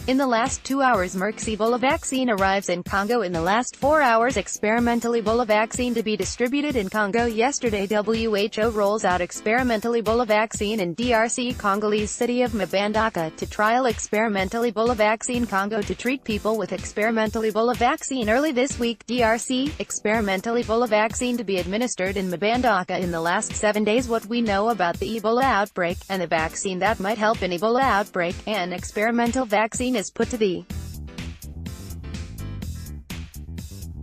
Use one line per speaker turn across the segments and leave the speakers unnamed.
In the last 2 hours, Merck's Ebola vaccine arrives in Congo. In the last 4 hours, experimental Ebola vaccine to be distributed in Congo. Yesterday, WHO rolls out experimental Ebola vaccine in DRC Congolese city of Mbandaka to trial experimental Ebola vaccine Congo to treat people with experimental Ebola vaccine. Early this week, DRC, experimental Ebola vaccine to be administered in Mbandaka. In the last 7 days, what we know about the Ebola outbreak, and the vaccine that might help in Ebola outbreak, an experimental vaccine is put to the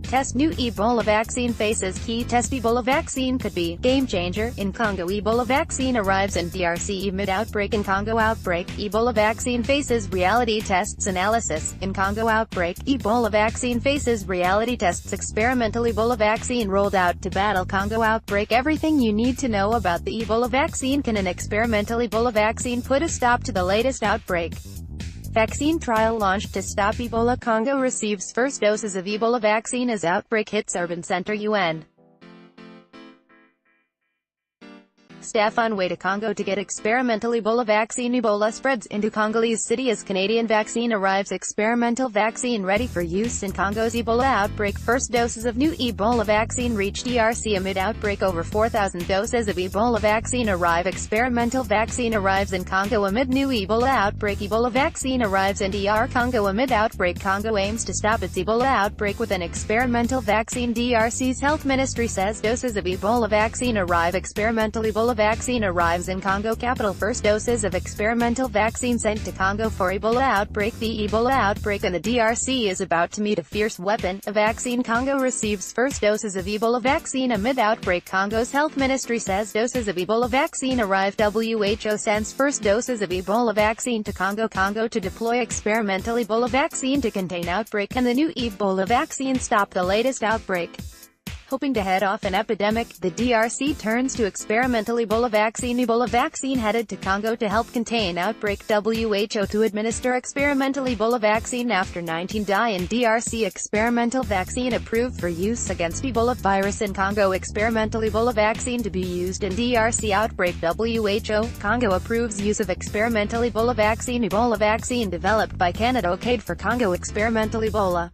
test. New Ebola vaccine faces key test. Ebola vaccine could be game changer in Congo. Ebola vaccine arrives in DRC amid outbreak in Congo. Outbreak. Ebola vaccine faces reality tests. Analysis in Congo. Outbreak. Ebola vaccine faces reality tests. Experimental Ebola vaccine rolled out to battle Congo outbreak. Everything you need to know about the Ebola vaccine. Can an experimental Ebola vaccine put a stop to the latest outbreak? Vaccine trial launched to stop Ebola. Congo receives first doses of Ebola vaccine as outbreak hits urban center. UN staff on way to Congo to get experimental Ebola vaccine. Ebola spreads into Congolese city as Canadian vaccine arrives. Experimental vaccine ready for use in Congo's Ebola outbreak. First doses of new Ebola vaccine reach DRC amid outbreak. Over 4,000 doses of Ebola vaccine arrive. Experimental vaccine arrives in Congo amid new Ebola outbreak. Ebola vaccine arrives in DR Congo amid outbreak. Congo aims to stop its Ebola outbreak with an experimental vaccine. DRC's health ministry says doses of Ebola vaccine arrive. Experimental Ebola vaccine arrives in Congo capital. First doses of experimental vaccine sent to Congo for Ebola outbreak. The Ebola outbreak in the DRC is about to meet a fierce weapon, a vaccine. Congo receives first doses of Ebola vaccine amid outbreak. Congo's health ministry says doses of Ebola vaccine arrive. WHO sends first doses of Ebola vaccine to Congo. Congo to deploy experimental Ebola vaccine to contain outbreak. Can the new Ebola vaccine stop the latest outbreak? Hoping to head off an epidemic, the DRC turns to experimental Ebola vaccine. Ebola vaccine headed to Congo to help contain outbreak. WHO to administer experimental Ebola vaccine after 19 die in DRC. Experimental vaccine approved for use against Ebola virus in Congo. Experimental Ebola vaccine to be used in DRC outbreak. WHO, Congo approves use of experimental Ebola vaccine. Ebola vaccine developed by Canada okayed for Congo. Experimental Ebola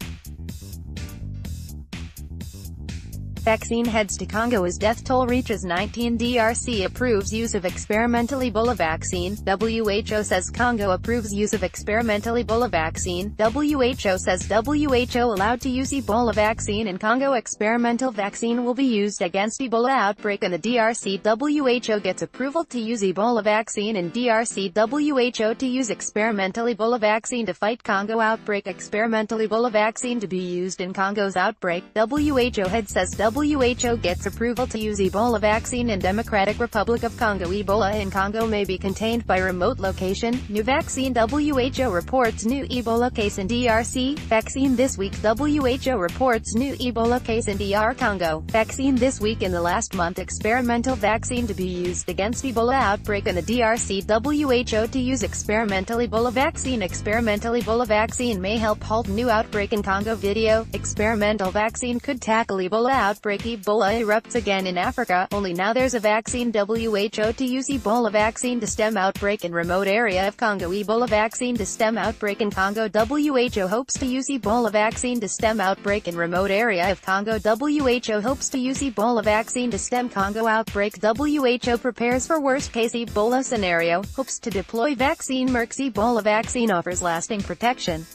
vaccine heads to Congo as death toll reaches 19. DRC approves use of experimental Ebola vaccine. WHO says Congo approves use of experimental Ebola vaccine. WHO says WHO allowed to use Ebola vaccine in Congo. Experimental vaccine will be used against Ebola outbreak in the DRC. WHO gets approval to use Ebola vaccine in DRC. WHO to use experimental Ebola vaccine to fight Congo outbreak. Experimental Ebola vaccine to be used in Congo's outbreak. WHO head says WHO gets approval to use Ebola vaccine in Democratic Republic of Congo. Ebola in Congo may be contained by remote location. New vaccine. WHO reports new Ebola case in DRC. Vaccine this week. WHO reports new Ebola case in DR Congo. Vaccine this week. In the last month, experimental vaccine to be used against Ebola outbreak in the DRC. WHO to use experimental Ebola vaccine. Experimental Ebola vaccine may help halt new outbreak in Congo. Video. Experimental vaccine could tackle Ebola outbreak. Ebola erupts again in Africa, only now there's a vaccine. WHO to use Ebola vaccine to stem outbreak in remote area of Congo. Ebola vaccine to stem outbreak in Congo. WHO hopes to use Ebola vaccine to stem outbreak in remote area of Congo. WHO hopes to use Ebola vaccine to stem Congo outbreak. WHO prepares for worst case Ebola scenario, hopes to deploy vaccine. Merck's Ebola vaccine offers lasting protection.